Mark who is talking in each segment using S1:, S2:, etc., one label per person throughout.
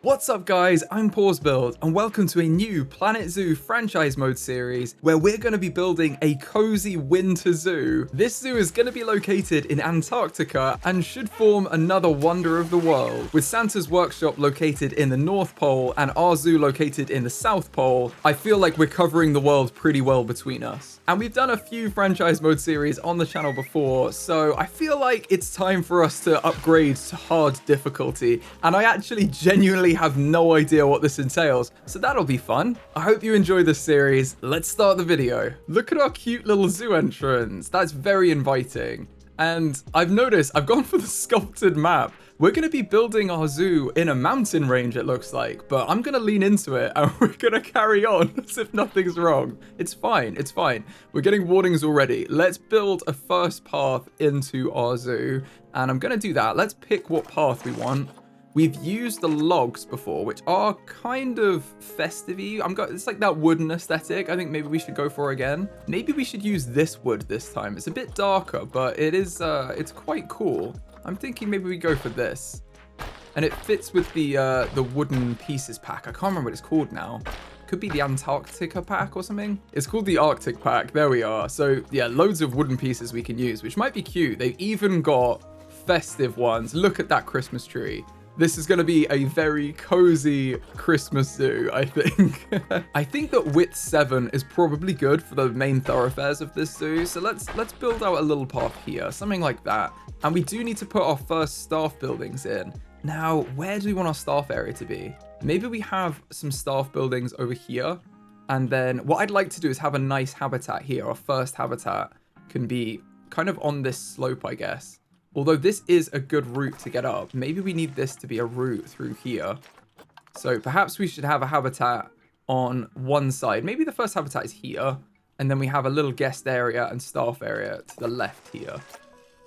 S1: What's up guys, I'm PawsBuild and welcome to a new Planet Zoo franchise mode series where we're going to be building a cozy winter zoo. This zoo is going to be located in Antarctica and should form another wonder of the world. With Santa's workshop located in the North Pole and our zoo located in the South Pole, I feel like we're covering the world pretty well between us. And we've done a few franchise mode series on the channel before, so I feel like it's time for us to upgrade to hard difficulty, and I actually genuinely have no idea what this entails, so that'll be fun. I hope you enjoy this series. Let's start the video. Look at our cute little zoo entrance. That's very inviting. And I've noticed I've gone for the sculpted map. We're going to be building our zoo in a mountain range, it looks like, but I'm going to lean into it and we're going to carry on as if nothing's wrong. It's fine. It's fine. We're getting warnings already. Let's build a first path into our zoo, and I'm going to do that. Let's pick what path we want. We've used the logs before, which are kind of festive-y. It's like that wooden aesthetic. I think maybe we should go for again. Maybe we should use this wood this time. It's a bit darker, but it is it's quite cool. I'm thinking maybe we go for this. And it fits with the wooden pieces pack. I can't remember what it's called now. Could be the Antarctica pack or something. It's called the Arctic pack. There we are. So yeah, loads of wooden pieces we can use, which might be cute. They've even got festive ones. Look at that Christmas tree. This is going to be a very cozy Christmas zoo, I think. I think that width 7 is probably good for the main thoroughfares of this zoo. So let's build out a little path here, something like that. And we do need to put our first staff buildings in. Now, where do we want our staff area to be? Maybe we have some staff buildings over here. And then what I'd like to do is have a nice habitat here. Our first habitat can be kind of on this slope, I guess. Although this is a good route to get up, maybe we need this to be a route through here. So perhaps we should have a habitat on one side. Maybe the first habitat is here, and then we have a little guest area and staff area to the left here.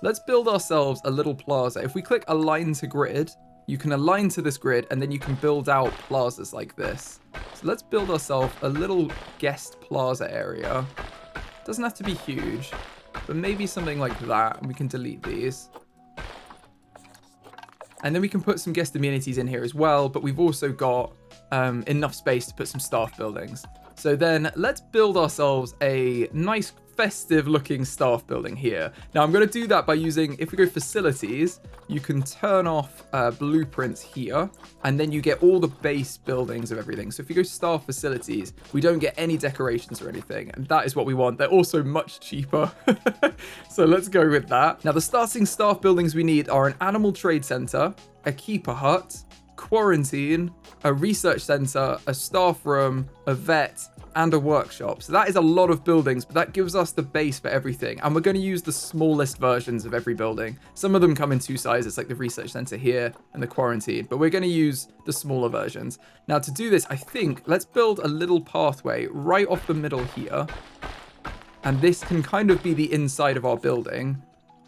S1: Let's build ourselves a little plaza. If we click align to grid, you can align to this grid, and then you can build out plazas like this. So let's build ourselves a little guest plaza area. Doesn't have to be huge, but maybe something like that, and we can delete these. And then we can put some guest amenities in here as well, but we've also got enough space to put some staff buildings. So then let's build ourselves a nice festive looking staff building here. Now I'm going to do that by using, if we go facilities, you can turn off blueprints here, and then you get all the base buildings of everything. So if you go staff facilities, we don't get any decorations or anything, and that is what we want. They're also much cheaper. So let's go with that. Now the starting staff buildings we need are an animal trade center, a keeper hut, quarantine, a research center, a staff room, a vet, and a workshop. So that is a lot of buildings, but that gives us the base for everything. And we're going to use the smallest versions of every building. Some of them come in two sizes, like the research center here and the quarantine, but we're going to use the smaller versions. Now to do this, I think let's build a little pathway right off the middle here. And this can kind of be the inside of our building,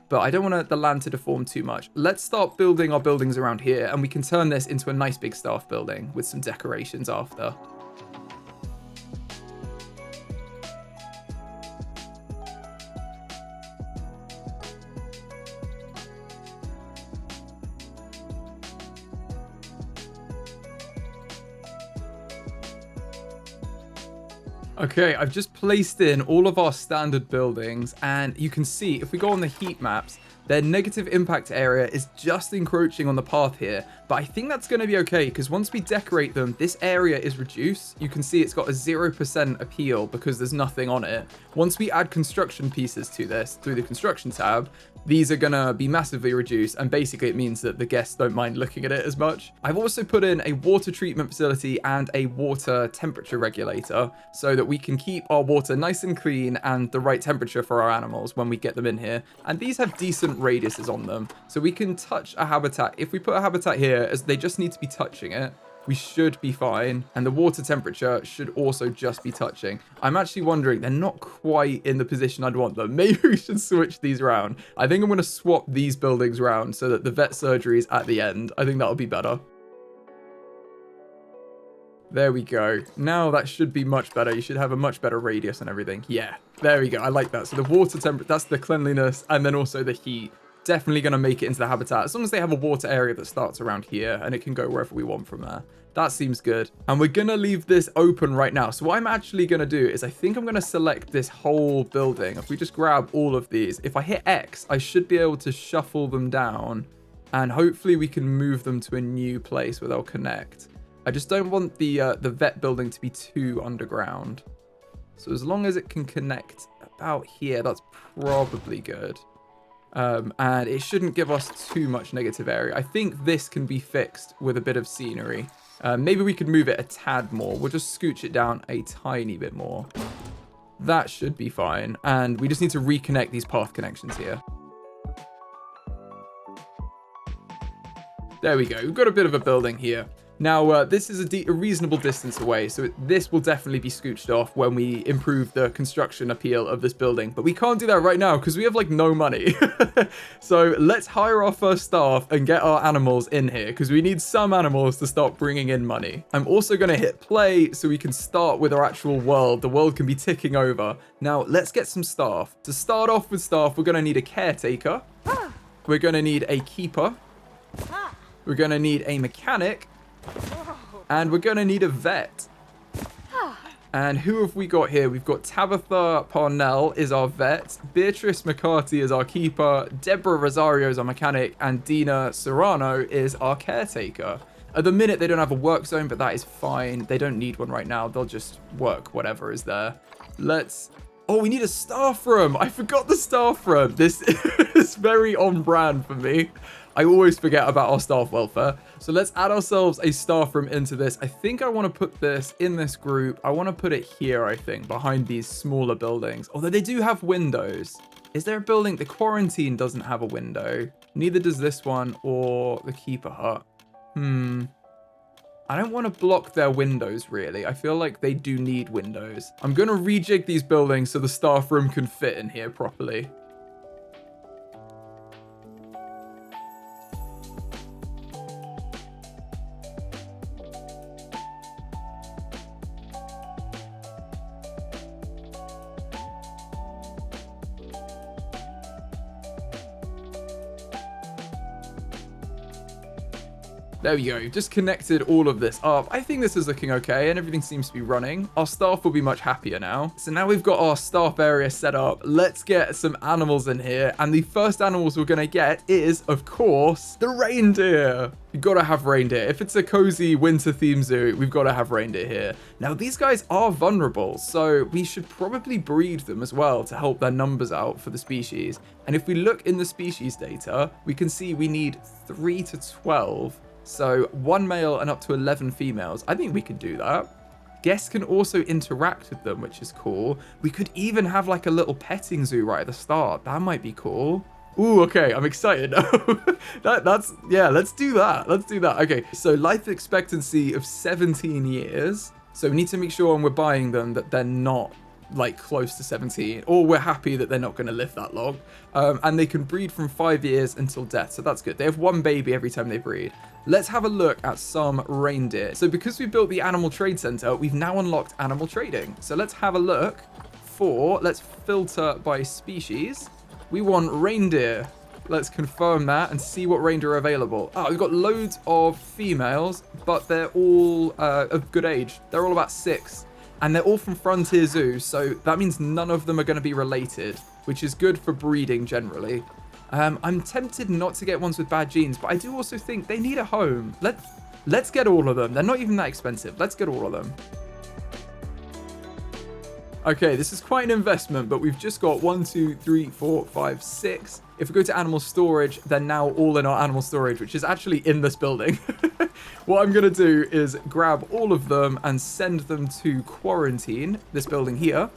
S1: but I don't want the land to deform too much. Let's start building our buildings around here, and we can turn this into a nice big staff building with some decorations after. Okay, I've just placed in all of our standard buildings, and you can see if we go on the heat maps, their negative impact area is just encroaching on the path here, but I think that's going to be okay because once we decorate them, this area is reduced. You can see it's got a 0% appeal because there's nothing on it. Once we add construction pieces to this through the construction tab, these are going to be massively reduced, and basically it means that the guests don't mind looking at it as much. I've also put in a water treatment facility and a water temperature regulator so that we can keep our water nice and clean and the right temperature for our animals when we get them in here. And these have decent radiuses on them, so we can touch a habitat. If we put a habitat here, as they just need to be touching it, we should be fine. And the water temperature should also just be touching. I'm actually wondering, they're not quite in the position I'd want them. Maybe we should switch these around. I think I'm going to swap these buildings around so that the vet surgery is at the end. I think that'll be better. There we go. Now that should be much better. You should have a much better radius and everything. Yeah, there we go. I like that. So the water temperature, that's the cleanliness, and then also the heat. definitely going to make it into the habitat. As long as they have a water area that starts around here and it can go wherever we want from there. That seems good. And we're going to leave this open right now. So what I'm actually going to do is I think I'm going to select this whole building. If we just grab all of these, if I hit X, I should be able to shuffle them down and hopefully we can move them to a new place where they'll connect. I just don't want the vet building to be too underground. So as long as it can connect about here, that's probably good. And it shouldn't give us too much negative area. I think this can be fixed with a bit of scenery. Maybe we could move it a tad more. We'll just scooch it down a tiny bit more. That should be fine. And we just need to reconnect these path connections here. There we go. We've got a bit of a building here. Now, this is a reasonable distance away, so this will definitely be scooched off when we improve the construction appeal of this building. But we can't do that right now because we have, like, no money. So let's hire our first staff and get our animals in here because we need some animals to start bringing in money. I'm also going to hit play so we can start with our actual world. The world can be ticking over. Now, let's get some staff. To start off with staff, we're going to need a caretaker. We're going to need a keeper. We're going to need a mechanic. And we're going to need a vet. And who have we got here? We've got Tabitha Parnell is our vet. Beatrice McCarthy is our keeper. Deborah Rosario is our mechanic. And Dina Serrano is our caretaker. At the minute, they don't have a work zone, but that is fine. They don't need one right now. They'll just work whatever is there. Let's... Oh, we need a staff room. I forgot the staff room. This is very on brand for me. I always forget about our staff welfare. So let's add ourselves a staff room into this. I think I want to put this in this group. I want to put it here, I think, behind these smaller buildings. Although they do have windows. Is there a building? The quarantine doesn't have a window. Neither does this one or the keeper hut. I don't want to block their windows, really. I feel like they do need windows. I'm going to rejig these buildings so the staff room can fit in here properly. There we go, just connected all of this up. I think this is looking okay and everything seems to be running. Our staff will be much happier now. So now we've got our staff area set up. Let's get some animals in here. And the first animals we're gonna get is, of course, the reindeer. You've got to have reindeer. If it's a cozy winter theme zoo, we've got to have reindeer here. Now, these guys are vulnerable, so we should probably breed them as well to help their numbers out for the species. And if we look in the species data, we can see we need 3 to 12. So 1 male and up to 11 females. I think we could do that. Guests can also interact with them, which is cool. We could even have like a little petting zoo right at the start. That might be cool. Ooh, okay, I'm excited. Yeah, let's do that. Let's do that. Okay, so life expectancy of 17 years. So we need to make sure when we're buying them that they're not like close to 17, or we're happy that they're not going to live that long. And they can breed from 5 years until death, so that's good. They have 1 baby every time they breed. Let's have a look at some reindeer. So because we built the animal trade center, we've now unlocked animal trading. So let's have a look let's filter by species. We want reindeer. Let's confirm that and see what reindeer are available. Oh, we've got loads of females, but they're all of good age. They're all about 6. And they're all from Frontier Zoo, so that means none of them are going to be related, which is good for breeding generally. I'm tempted not to get ones with bad genes, but I do also think they need a home. Let's get all of them. They're not even that expensive. Let's get all of them. Okay, this is quite an investment, but we've just got 1, 2, 3, 4, 5, 6. If we go to animal storage, they're now all in our animal storage, which is actually in this building. What I'm going to do is grab all of them and send them to quarantine, this building here.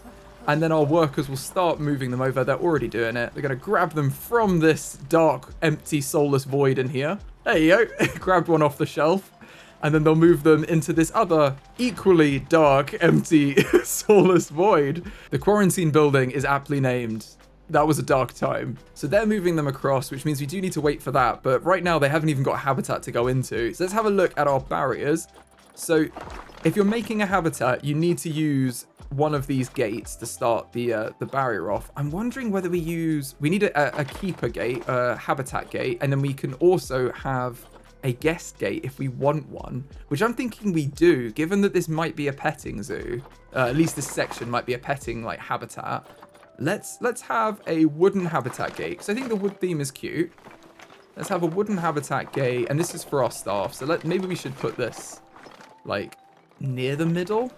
S1: And then our workers will start moving them over. They're already doing it. They're going to grab them from this dark, empty, soulless void in here. There you go. Grabbed one off the shelf. And then they'll move them into this other equally dark, empty, soulless void. The quarantine building is aptly named. That was a dark time. So they're moving them across, which means we do need to wait for that. But right now, they haven't even got a habitat to go into. So let's have a look at our barriers. So if you're making a habitat, you need to use one of these gates to start the barrier off. I'm wondering whether we need a keeper gate, a habitat gate, and then we can also have a guest gate if we want one, which I'm thinking we do, given that this might be a petting zoo. At least this section might be a petting like habitat. Let's have a wooden habitat gate, because I think the wood theme is cute. Let's have a wooden habitat gate, and this is for our staff. So maybe we should put this like near the middle.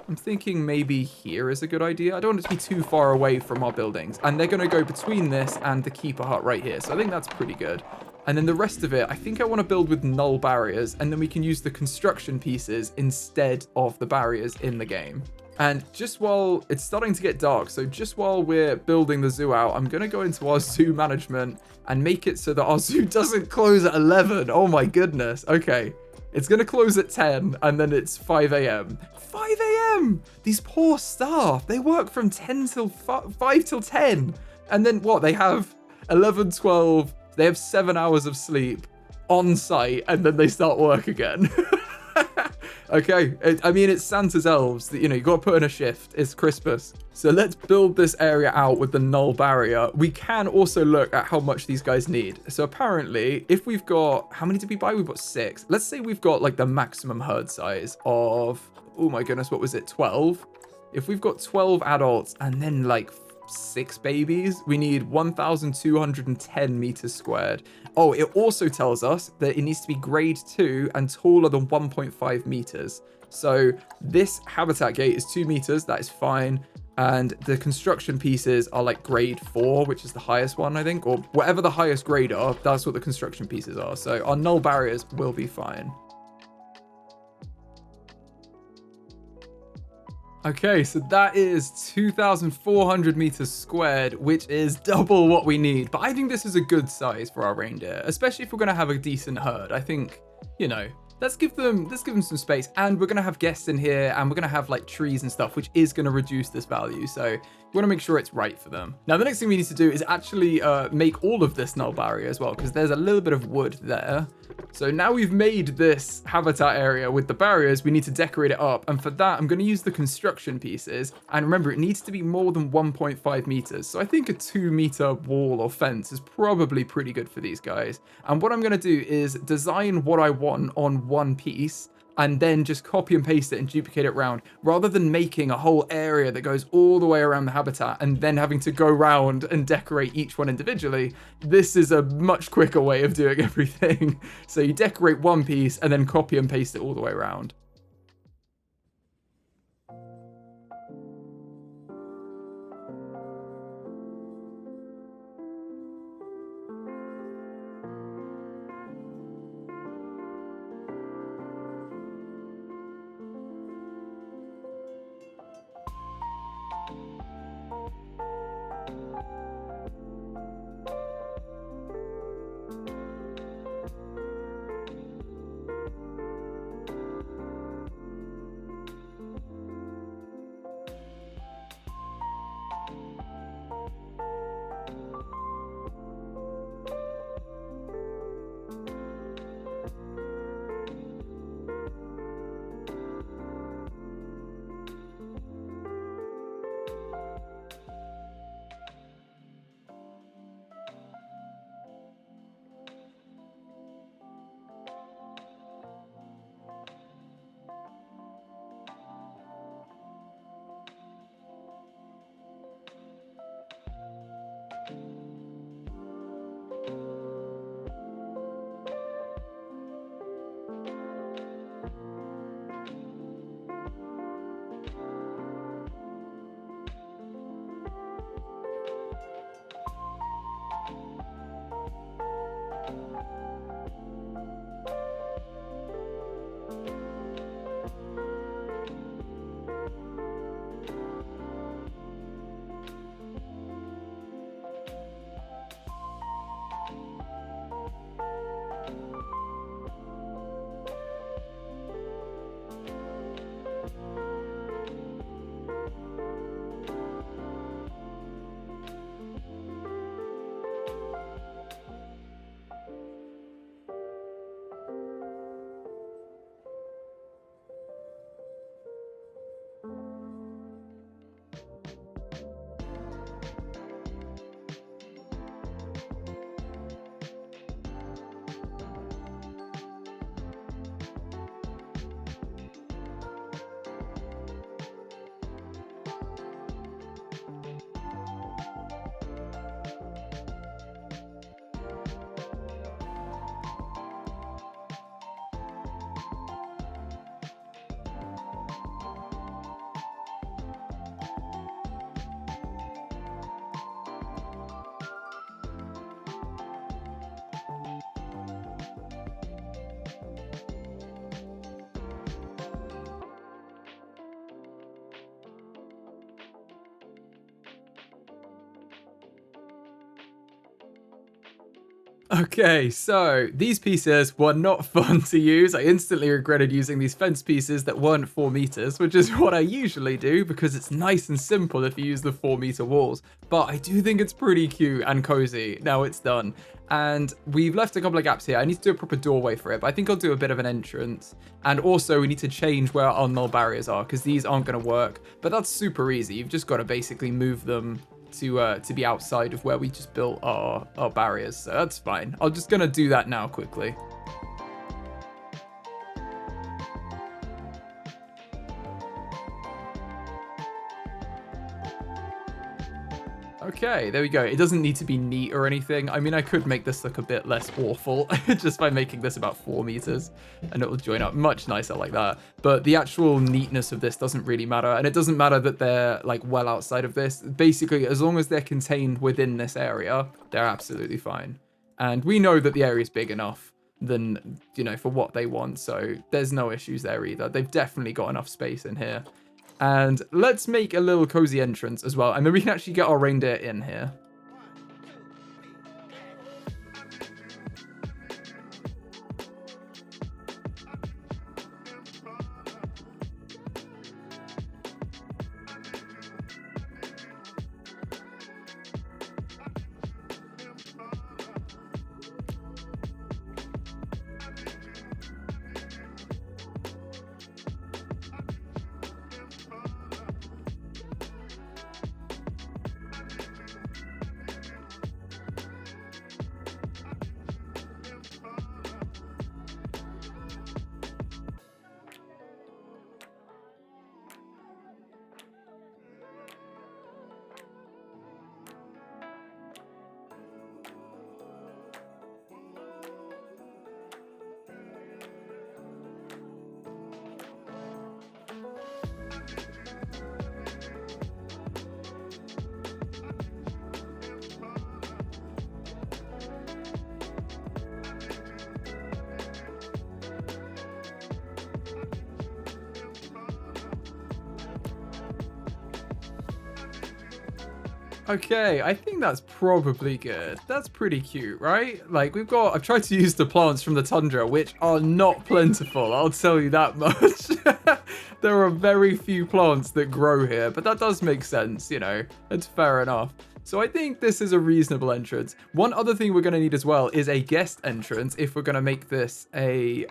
S1: I'm thinking maybe here is a good idea. I don't want it to be too far away from our buildings, and they're going to go between this and the keeper hut right here. So I think that's pretty good. And then the rest of it, I think I want to build with null barriers, and then we can use the construction pieces instead of the barriers in the game. And just while it's starting to get dark, so just while we're building the zoo out, I'm going to go into our zoo management and make it so that our zoo doesn't close at 11. Oh my goodness. Okay. It's going to close at 10, and then it's 5 a.m. 5 a.m. These poor staff, they work from 10 till 5 till 10. And then what? They have 11, 12. They have 7 hours of sleep on site, and then they start work again. Okay, I mean, it's Santa's elves. You know, you got to put in a shift. It's Christmas. So let's build this area out with the null barrier. We can also look at how much these guys need. So apparently, if we've got, how many did we buy? We've got 6. Let's say we've got like the maximum herd size of, oh my goodness, what was it? 12. If we've got 12 adults and then like 6 babies, we need 1,210 meters squared. Oh, it also tells us that it needs to be grade 2 and taller than 1.5 meters. So this habitat gate is 2 meters. That is fine. And the construction pieces are like grade 4, which is the highest one, I think, or whatever the highest grade are. That's what the construction pieces are. So our null barriers will be fine. Okay, so that is 2,400 meters squared, which is double what we need. But I think this is a good size for our reindeer, especially if we're going to have a decent herd. I think, you know, let's give them some space. And we're going to have guests in here, and we're going to have like trees and stuff, which is going to reduce this value. So we want to make sure it's right for them. Now, the next thing we need to do is actually make all of this null barrier as well, because there's a little bit of wood there. So now we've made this habitat area with the barriers, we need to decorate it up. And for that, I'm going to use the construction pieces. And remember, it needs to be more than 1.5 meters. So I think a 2-meter wall or fence is probably pretty good for these guys. And what I'm going to do is design what I want on one piece, and then just copy and paste it and duplicate it around, rather than making a whole area that goes all the way around the habitat and then having to go around and decorate each one individually. This is a much quicker way of doing everything. So you decorate one piece and then copy and paste it all the way around. Okay, so these pieces were not fun to use. I instantly regretted using these fence pieces that weren't 4 meters, which is what I usually do because it's nice and simple if you use the 4-meter walls. But I do think it's pretty cute and cozy. Now it's done. And we've left a couple of gaps here. I need to do a proper doorway for it, but I think I'll do a bit of an entrance. And also we need to change where our null barriers are because these aren't going to work. But that's super easy. You've just got to basically move them to be outside of where we just built our barriers, so that's fine. I'm just gonna do that now quickly. Okay, there we go. It doesn't need to be neat or anything. I mean, I could make this look a bit less awful just by making this about 4 meters and it will join up much nicer like that. But the actual neatness of this doesn't really matter. And it doesn't matter that they're like well outside of this. Basically, as long as they're contained within this area, they're absolutely fine. And we know that the area is big enough than, you know, for what they want. So there's no issues there either. They've definitely got enough space in here. And let's make a little cozy entrance as well. And then we can actually get our reindeer in here. Okay, I think that's probably good. That's pretty cute, right? Like I've tried to use the plants from the Tundra, which are not plentiful, I'll tell you that much. There are very few plants that grow here, but that does make sense, you know, it's fair enough. So I think this is a reasonable entrance. One other thing we're going to need as well is a guest entrance if we're going to make this a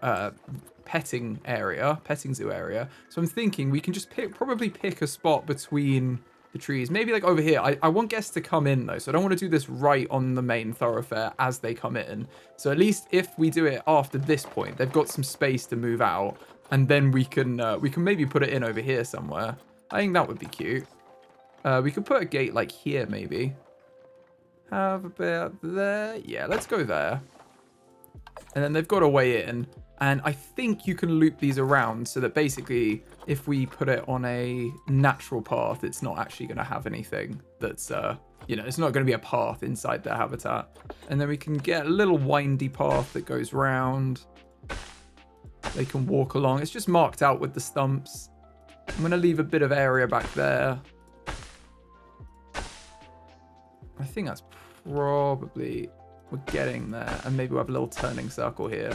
S1: petting zoo area. So I'm thinking we can just probably pick a spot between the trees, maybe like over here. I want guests to come in though, so I don't want to do this right on the main thoroughfare as they come in. So at least if we do it after this point, they've got some space to move out, and then we can maybe put it in over here somewhere. I think that would be cute. We could put a gate like here maybe. How about there? Yeah, let's go there. And then they've got a way in. And I think you can loop these around so that basically if we put it on a natural path, it's not actually going to have anything that's, you know, it's not going to be a path inside their habitat. And then we can get a little windy path that goes round. They can walk along. It's just marked out with the stumps. I'm going to leave a bit of area back there. I think that's probably, we're getting there. And maybe we'll have a little turning circle here.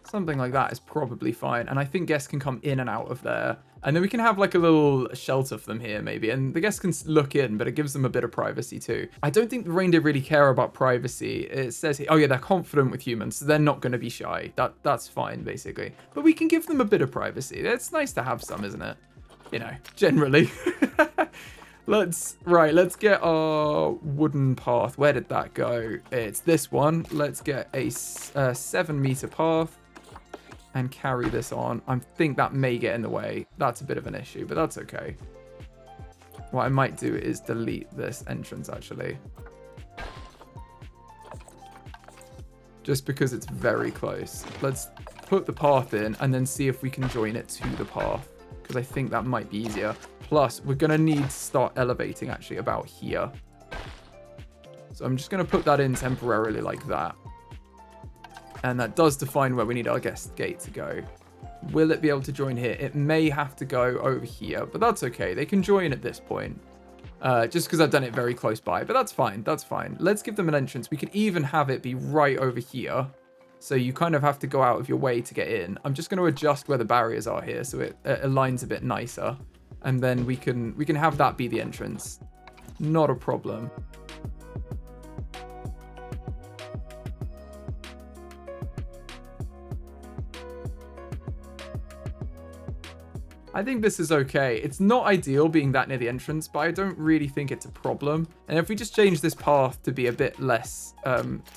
S1: Something like that is probably fine. And I think guests can come in and out of there. And then we can have like a little shelter for them here maybe. And the guests can look in, but it gives them a bit of privacy too. I don't think the reindeer really care about privacy. It says here, oh yeah, they're confident with humans, so they're not going to be shy. That's fine basically. But we can give them a bit of privacy. It's nice to have some, isn't it? You know, generally. Let's get our wooden path. Where did that go? It's this one. Let's get a 7-meter path and carry this on. I think that may get in the way. That's a bit of an issue, but that's okay. What I might do is delete this entrance actually. Just because it's very close. Let's put the path in and then see if we can join it to the path, because I think that might be easier. Plus, we're going to need to start elevating actually about here. So I'm just going to put that in temporarily like that. And that does define where we need our guest gate to go. Will it be able to join here? It may have to go over here, but that's okay. They can join at this point. just because I've done it very close by, but that's fine. That's fine. Let's give them an entrance. We could even have it be right over here. So you kind of have to go out of your way to get in. I'm just going to adjust where the barriers are here so it aligns a bit nicer. And then we can have that be the entrance. Not a problem. I think this is okay. It's not ideal being that near the entrance, but I don't really think it's a problem. And if we just change this path to be a bit less,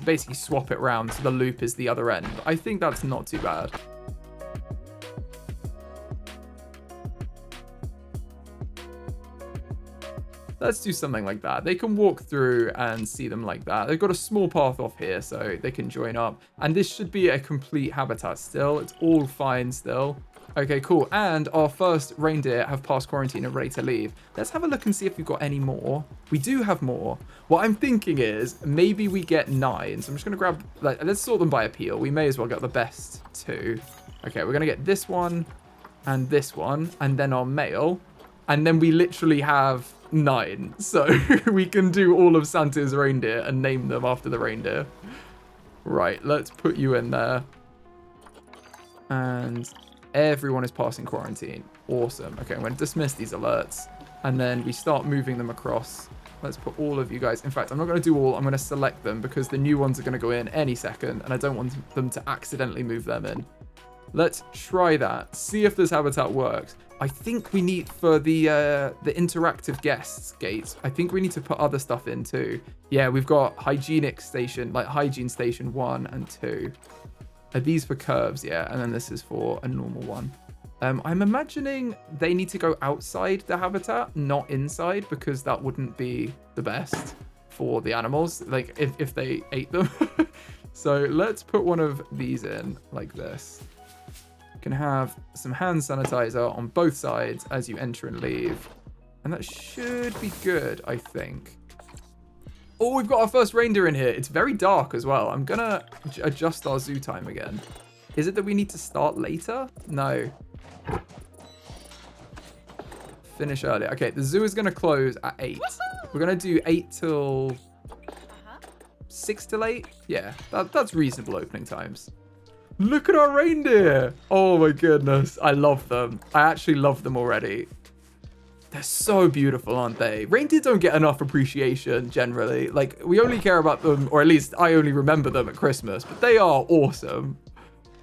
S1: basically swap it around so the loop is the other end, I think that's not too bad. Let's do something like that. They can walk through and see them like that. They've got a small path off here, so they can join up. And this should be a complete habitat still. It's all fine still. Okay, cool. And our first reindeer have passed quarantine and ready to leave. Let's have a look and see if we've got any more. We do have more. What I'm thinking is maybe we get 9. So I'm just going to grab, let's sort them by appeal. We may as well get the best 2. Okay, we're going to get this one and then our male. And then we literally have 9. So we can do all of Santa's reindeer and name them after the reindeer. Right, let's put you in there. And everyone is passing quarantine. Awesome. Okay, I'm going to dismiss these alerts. And then we start moving them across. Let's put all of you guys. In fact, I'm not going to do all. I'm going to select them because the new ones are going to go in any second. And I don't want them to accidentally move them in. Let's try that. See if this habitat works. I think we need, for the interactive guests gates, I think we need to put other stuff in too. Yeah, we've got hygienic station, like hygiene station 1 and 2. Are these for curves? Yeah, and then this is for a normal one. I'm imagining they need to go outside the habitat, not inside, because that wouldn't be the best for the animals, like if they ate them. So let's put one of these in like this. You can have some hand sanitizer on both sides as you enter and leave. And that should be good, I think. Oh, we've got our first reindeer in here. It's very dark as well. I'm going to adjust our zoo time again. Is it that we need to start later? No. Finish earlier. Okay, the zoo is going to close at 8. We're going to do 8 till 6 till 8. Yeah, that's reasonable opening times. Look at our reindeer. Oh my goodness. I love them. I actually love them already. They're so beautiful, aren't they? Reindeer don't get enough appreciation generally. Like, we only care about them, or at least I only remember them at Christmas, but they are awesome.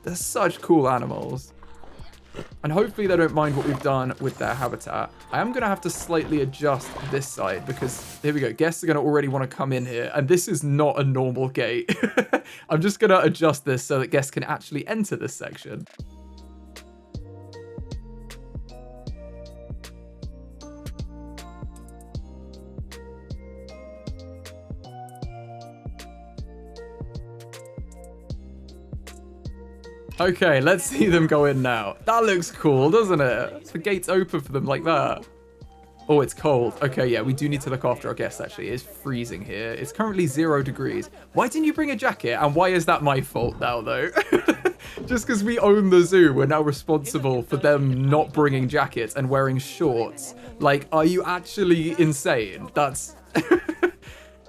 S1: They're such cool animals. And hopefully they don't mind what we've done with their habitat. I am going to have to slightly adjust this side because, here we go, guests are going to already want to come in here. And this is not a normal gate. I'm just going to adjust this so that guests can actually enter this section. Okay, let's see them go in now. That looks cool, doesn't it? The gate's open for them like that. Oh, it's cold. Okay, yeah, we do need to look after our guests, actually. It's freezing here. It's currently 0 degrees. Why didn't you bring a jacket? And why is that my fault now, though? Just because we own the zoo, we're now responsible for them not bringing jackets and wearing shorts. Like, are you actually insane? That's...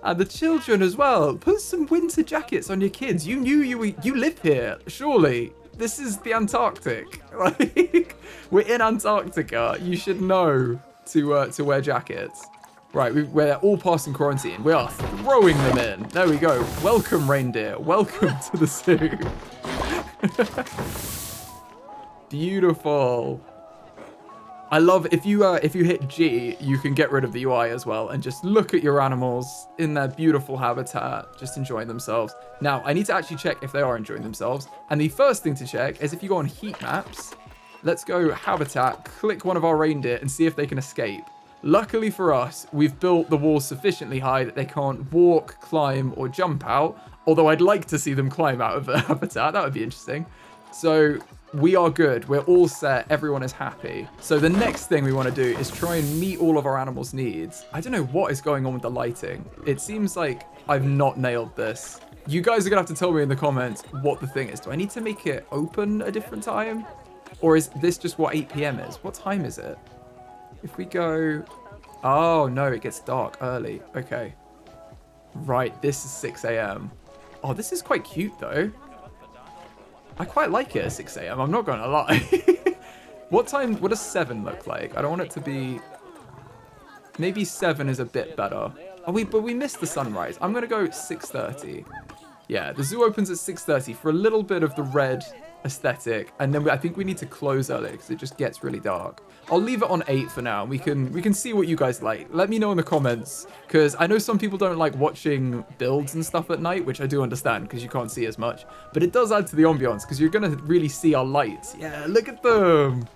S1: And the children as well. Put some winter jackets on your kids. You knew you live here, surely. This is the Antarctic. Like, we're in Antarctica. You should know to wear jackets. Right, we're all passing quarantine. We are throwing them in. There we go. Welcome, reindeer. Welcome to the zoo. Beautiful. I love if you hit G, you can get rid of the UI as well and just look at your animals in their beautiful habitat, just enjoying themselves. Now, I need to actually check if they are enjoying themselves. And the first thing to check is if you go on heat maps, let's go habitat, click one of our reindeer and see if they can escape. Luckily for us, we've built the walls sufficiently high that they can't walk, climb, or jump out. Although I'd like to see them climb out of the habitat. That would be interesting. So we are good. We're all set. Everyone is happy. So the next thing we want to do is try and meet all of our animals' needs. I don't know what is going on with the lighting. It seems like I've not nailed this. You guys are going to have to tell me in the comments what the thing is. Do I need to make it open a different time? Or is this just what 8 PM is? What time is it? If we go... Oh, no, it gets dark early. Okay. Right, this is 6 a.m. Oh, this is quite cute, though. I quite like it at 6 a.m. I'm not going to lie. What does 7 look like? I don't want it to be... Maybe 7 is a bit better. Oh, but we missed the sunrise. I'm going to go 6:30. Yeah, the zoo opens at 6:30 for a little bit of the red aesthetic, and then I think we need to close early because it just gets really dark. I'll leave it on 8 for now. We can see what you guys like. Let me know in the comments, because I know some people don't like watching builds and stuff at night, which I do understand because you can't see as much, but it does add to the ambiance because you're going to really see our lights. Yeah, look at them.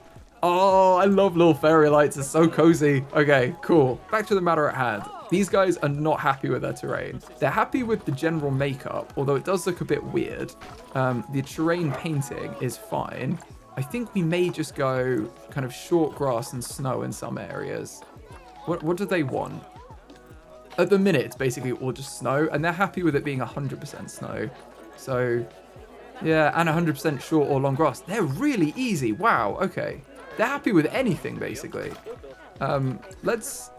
S1: Oh, I love little fairy lights. It's so cozy. Okay, cool. Back to the matter at hand. These guys are not happy with their terrain. They're happy with the general makeup, although it does look a bit weird. The terrain painting is fine. I think we may just go kind of short grass and snow in some areas. What do they want? At the minute, it's basically all just snow, and they're happy with it being 100% snow. So, yeah, and 100% short or long grass. They're really easy. Wow, okay. They're happy with anything, basically. Let's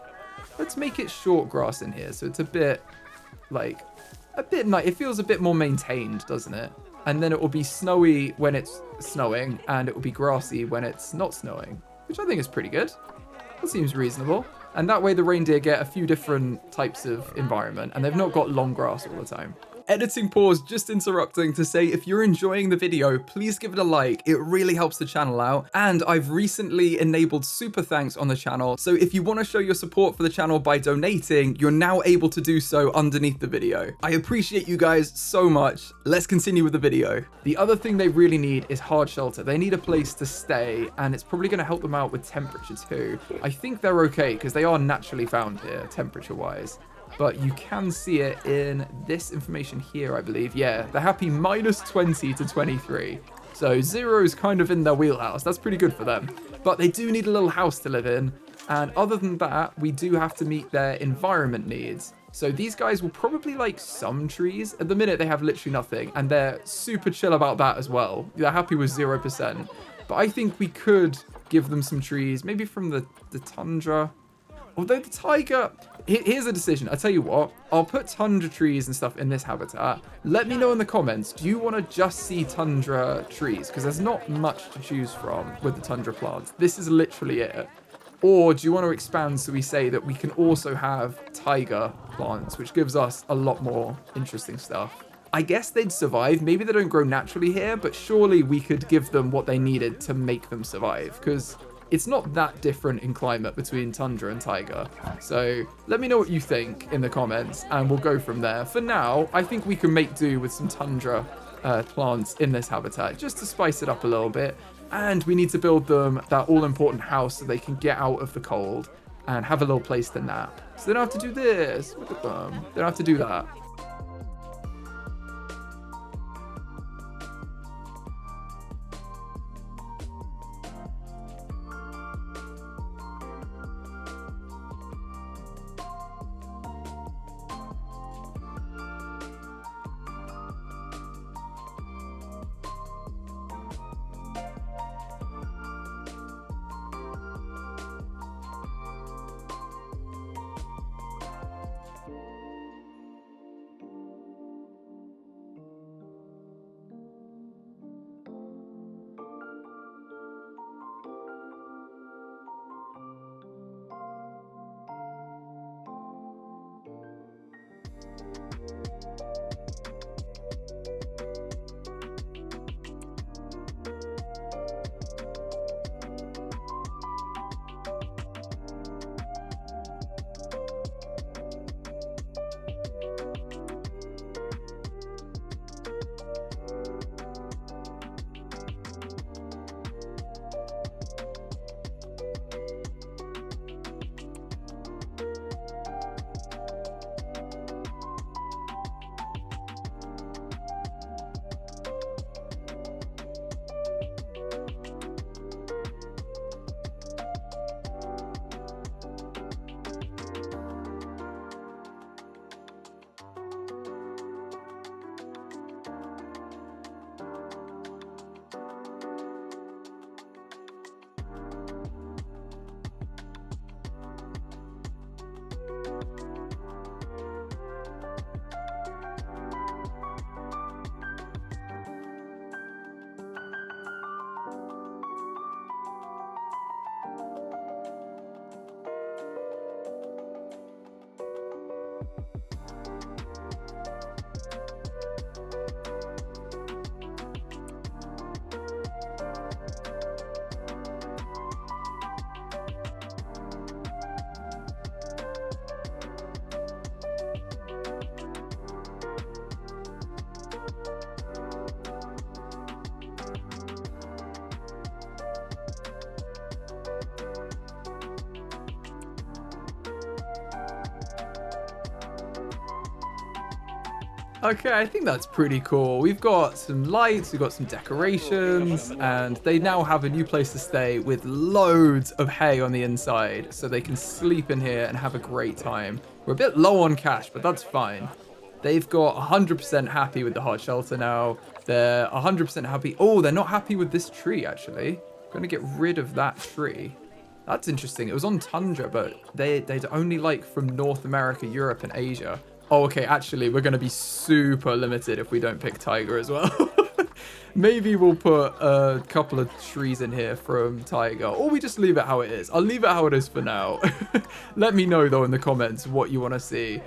S1: make it short grass in here, so it's a bit nice. It feels a bit more maintained, doesn't it? And then it will be snowy when it's snowing, and it will be grassy when it's not snowing, which I think is pretty good. That seems reasonable. And that way the reindeer get a few different types of environment, and they've not got long grass all the time. Editing pause, just interrupting to say if you're enjoying the video, please give it a like. It really helps the channel out. And I've recently enabled super thanks on the channel. So if you want to show your support for the channel by donating, you're now able to do so underneath the video. I appreciate you guys so much. Let's continue with the video. The other thing they really need is hard shelter. They need a place to stay, and it's probably going to help them out with temperature too. I think they're okay because they are naturally found here, temperature-wise. But you can see it in this information here, I believe. Yeah, they're happy -20 to 23. So 0 is kind of in their wheelhouse. That's pretty good for them. But they do need a little house to live in. And other than that, we do have to meet their environment needs. So these guys will probably like some trees. At the minute, they have literally nothing. And they're super chill about that as well. They're happy with 0%. But I think we could give them some trees, maybe from the Tundra. Although the Taiga, here's a decision. I tell you what, I'll put Tundra trees and stuff in this habitat. Let me know in the comments, do you want to just see Tundra trees? Because there's not much to choose from with the Tundra plants. This is literally it. Or do you want to expand so we say that we can also have Taiga plants, which gives us a lot more interesting stuff? I guess they'd survive. Maybe they don't grow naturally here, but surely we could give them what they needed to make them survive, because it's not that different in climate between Tundra and Taiga. So let me know what you think in the comments, and we'll go from there. For now, I think we can make do with some Tundra plants in this habitat, just to spice it up a little bit. And we need to build them that all-important house so they can get out of the cold and have a little place to nap. So they don't have to do this. Look at them. They don't have to do that. Okay, I think that's pretty cool. We've got some lights, we've got some decorations, and they now have a new place to stay with loads of hay on the inside, so they can sleep in here and have a great time. We're a bit low on cash, but that's fine. They've got 100% happy with the hot shelter now. They're 100% happy. Oh, they're not happy with this tree, actually. I'm going to get rid of that tree. That's interesting. It was on Tundra, but they'd only like from North America, Europe, and Asia. Oh, okay, actually, we're going to be super limited if we don't pick Taiga as well. Maybe we'll put a couple of trees in here from Taiga, or we just leave it how it is. I'll leave it how it is for now. Let me know, though, in the comments what you want to see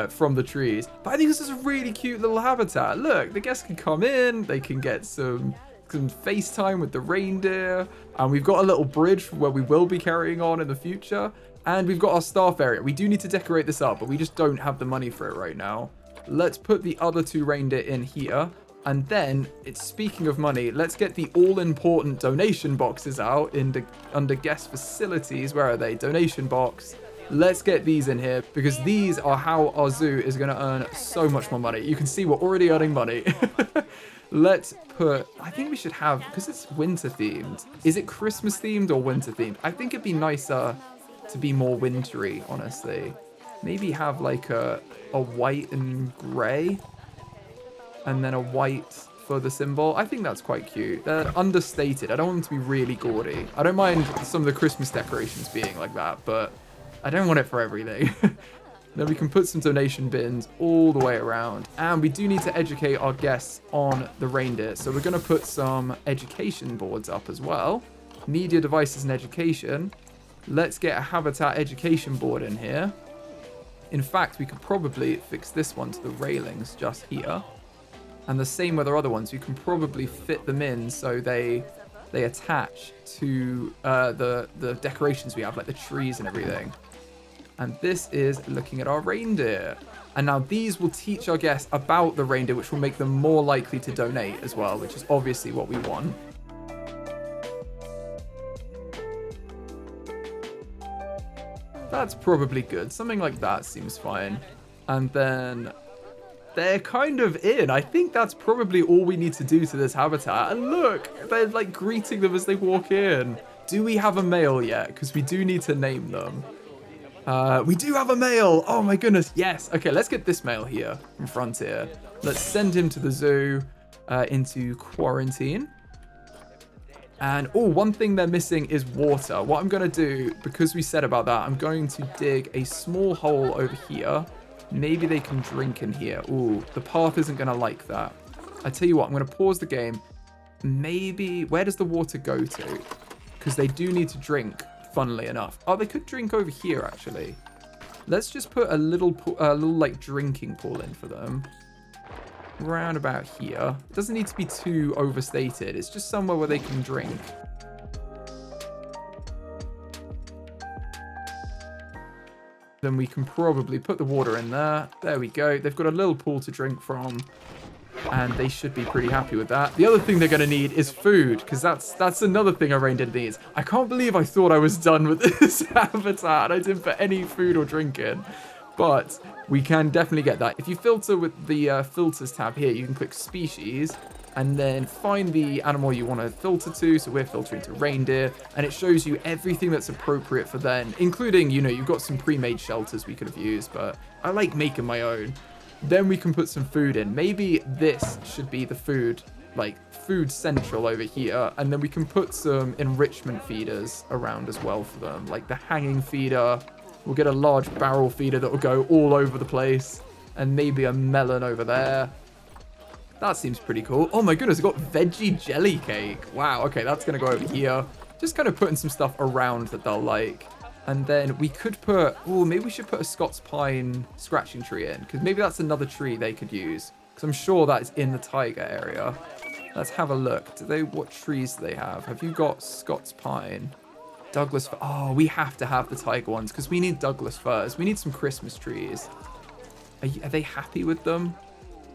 S1: from the trees. But I think this is a really cute little habitat. Look, the guests can come in, they can get some FaceTime with the reindeer, and we've got a little bridge where we will be carrying on in the future. And we've got our staff area. We do need to decorate this up, but we just don't have the money for it right now. Let's put the other two reindeer in here. And then, speaking of money, let's get the all-important donation boxes out under guest facilities. Where are they? Donation box. Let's get these in here, because these are how our zoo is going to earn so much more money. You can see we're already earning money. Let's put, I think we should have, because it's winter themed. Is it Christmas themed or winter themed? I think it'd be nicer to be more wintry, honestly. Maybe have like a white and grey, and then a white for the symbol. I think that's quite cute. They're understated. I don't want them to be really gaudy. I don't mind some of the Christmas decorations being like that, but I don't want it for everything. Then we can put some donation bins all the way around. And we do need to educate our guests on the reindeer. So we're going to put some education boards up as well. Media devices and education. Let's get a habitat education board in here. In fact, we could probably fix this one to the railings just here. And the same with our other ones. You can probably fit them in so they attach to the decorations we have, like the trees and everything. And this is looking at our reindeer. And now these will teach our guests about the reindeer, which will make them more likely to donate as well, which is obviously what we want. That's probably good. Something like that seems fine. And then they're kind of in. I think that's probably all we need to do to this habitat. And look, they're like greeting them as they walk in. Do we have a male yet? Because we do need to name them. We do have a male. Oh my goodness. Yes. Okay, let's get this male here in front here. Let's send him to the zoo into quarantine. And, oh, one thing they're missing is water. What I'm going to do, because we said about that, I'm going to dig a small hole over here. Maybe they can drink in here. Ooh, the path isn't going to like that. I tell you what, I'm going to pause the game. Maybe, where does the water go to? Because they do need to drink, funnily enough. Oh, they could drink over here, actually. Let's just put a little like, drinking pool in for them. Round about here. It doesn't need to be too overstated. It's just somewhere where they can drink. Then we can probably put the water in there. There we go. They've got a little pool to drink from, and they should be pretty happy with that. The other thing they're going to need is food, because that's another thing a reindeer needs. I can't believe I thought I was done with this habitat. I didn't put any food or drink in. But we can definitely get that. If you filter with the filters tab here, you can click species and then find the animal you want to filter to. So we're filtering to reindeer, and it shows you everything that's appropriate for them, including, you know, you've got some pre-made shelters we could have used, but I like making my own. Then we can put some food in. Maybe this should be the food, like food central over here. And then we can put some enrichment feeders around as well for them, like the hanging feeder. We'll get a large barrel feeder that will go all over the place. And maybe a melon over there. That seems pretty cool. Oh my goodness, we've got veggie jelly cake. Wow, okay, that's going to go over here. Just kind of putting some stuff around that they'll like. And then we could put... Oh, maybe we should put a Scots pine scratching tree in. Because maybe that's another tree they could use. Because I'm sure that's in the Taiga area. Let's have a look. What trees do they have? Have you got Scots pine? Douglas fir. Oh, we have to have the Taiga ones because we need Douglas firs. We need some Christmas trees. Are they happy with them?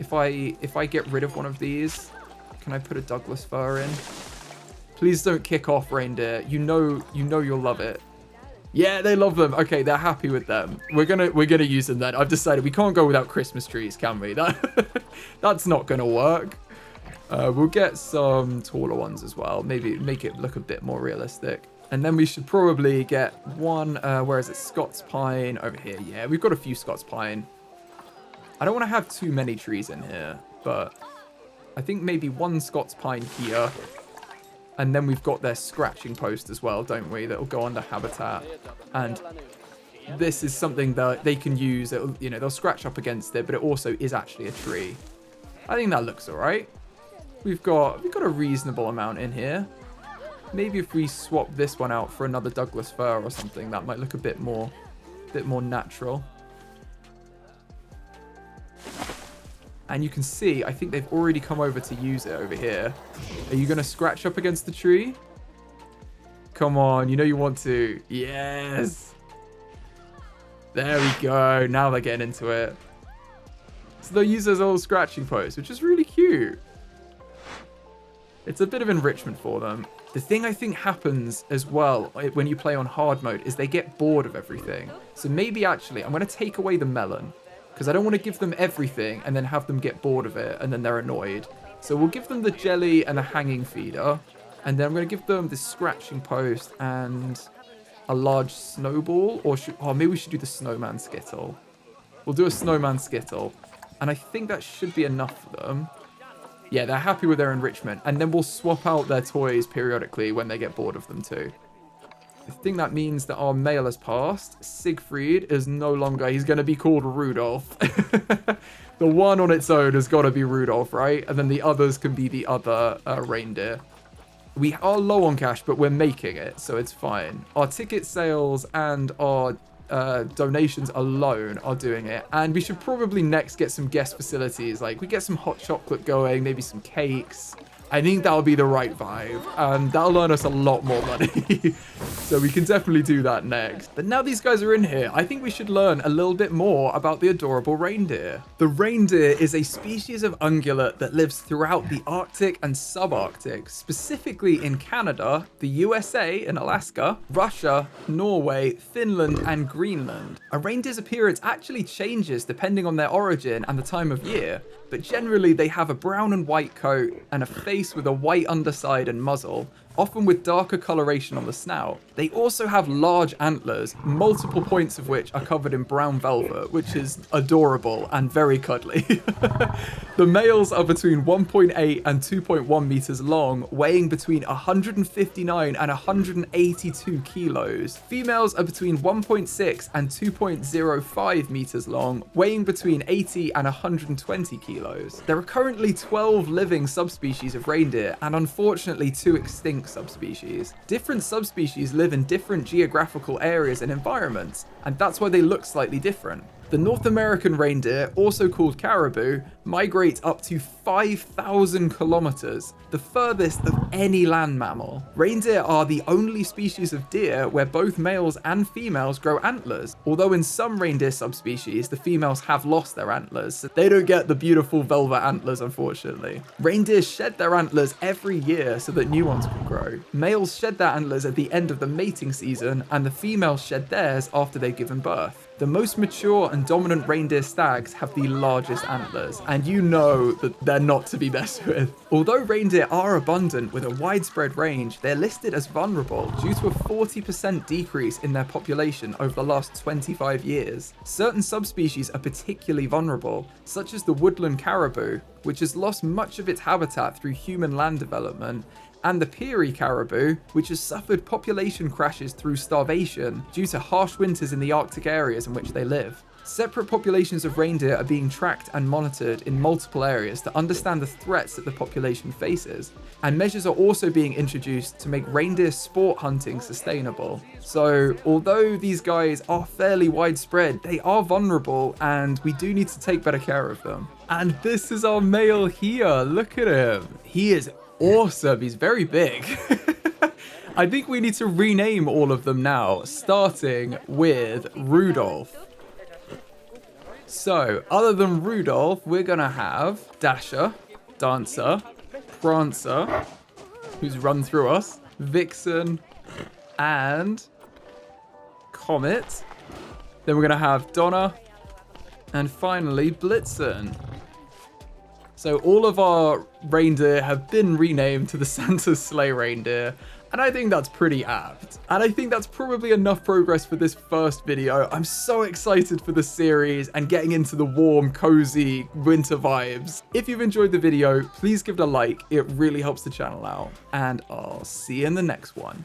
S1: If I get rid of one of these, can I put a Douglas fir in? Please don't kick off, reindeer. You know you'll love it. Yeah, they love them. Okay, they're happy with them. We're gonna use them then. I've decided we can't go without Christmas trees, can we? That's not gonna work. We'll get some taller ones as well. Maybe make it look a bit more realistic. And then we should probably get one, where is it? Scots pine over here. Yeah, we've got a few Scots pine. I don't want to have too many trees in here, but I think maybe one Scots pine here. And then we've got their scratching post as well, don't we? That'll go under habitat. And this is something that they can use. It'll, you know, they'll scratch up against it, but it also is actually a tree. I think that looks all right. We've got a reasonable amount in here. Maybe if we swap this one out for another Douglas fir or something, that might look a bit more natural. And you can see, I think they've already come over to use it over here. Are you going to scratch up against the tree? Come on, you know you want to. Yes. There we go. Now they're getting into it. So they'll use those old scratching posts, which is really cute. It's a bit of enrichment for them. The thing I think happens as well when you play on hard mode is they get bored of everything. So maybe actually I'm going to take away the melon because I don't want to give them everything and then have them get bored of it and then they're annoyed. So we'll give them the jelly and a hanging feeder. And then I'm going to give them this scratching post and a large snowball. Or maybe we should do the snowman skittle. We'll do a snowman skittle. And I think that should be enough for them. Yeah, they're happy with their enrichment. And then we'll swap out their toys periodically when they get bored of them too. I think that means that our male has passed. Siegfried is no longer... He's going to be called Rudolph. The one on its own has got to be Rudolph, right? And then the others can be the other reindeer. We are low on cash, but we're making it, so it's fine. Our ticket sales and our donations alone are doing it. And we should probably next get some guest facilities. Like, we get some hot chocolate going, maybe some cakes. I think that'll be the right vibe. And that'll earn us a lot more money. So we can definitely do that next. But now these guys are in here, I think we should learn a little bit more about the adorable reindeer. The reindeer is a species of ungulate that lives throughout the Arctic and subarctic, specifically in Canada, the USA and Alaska, Russia, Norway, Finland, and Greenland. A reindeer's appearance actually changes depending on their origin and the time of year, but generally they have a brown and white coat and a face with a white underside and muzzle, often with darker coloration on the snout. They also have large antlers, multiple points of which are covered in brown velvet, which is adorable and very cuddly. The males are between 1.8 and 2.1 meters long, weighing between 159 and 182 kilos. Females are between 1.6 and 2.05 meters long, weighing between 80 and 120 kilos. There are currently 12 living subspecies of reindeer and unfortunately 2 extinct subspecies. Different subspecies live in different geographical areas and environments, and that's why they look slightly different. The North American reindeer, also called caribou, migrates up to 5,000 kilometers, the furthest of any land mammal. Reindeer are the only species of deer where both males and females grow antlers, although in some reindeer subspecies, the females have lost their antlers, so they don't get the beautiful velvet antlers, unfortunately. Reindeer shed their antlers every year so that new ones can grow. Males shed their antlers at the end of the mating season, and the females shed theirs after they've given birth. The most mature and dominant reindeer stags have the largest antlers, and you know that they're not to be messed with. Although reindeer are abundant with a widespread range, they're listed as vulnerable due to a 40% decrease in their population over the last 25 years. Certain subspecies are particularly vulnerable, such as the woodland caribou, which has lost much of its habitat through human land development, and the Peary caribou, which has suffered population crashes through starvation due to harsh winters in the Arctic areas in which they live. Separate populations of reindeer are being tracked and monitored in multiple areas to understand the threats that the population faces, and measures are also being introduced to make reindeer sport hunting sustainable. So, although these guys are fairly widespread, they are vulnerable, and we do need to take better care of them. And this is our male here, look at him. He is awesome, he's very big. I think we need to rename all of them now, starting with Rudolph. So, other than Rudolph, we're gonna have Dasher, Dancer, Prancer, who's run through us, Vixen, and Comet. Then we're going to have Donna. And finally, Blitzen. So all of our reindeer have been renamed to the Santa's Sleigh Reindeer. And I think that's pretty apt. And I think that's probably enough progress for this first video. I'm so excited for the series and getting into the warm, cozy winter vibes. If you've enjoyed the video, please give it a like. It really helps the channel out. And I'll see you in the next one.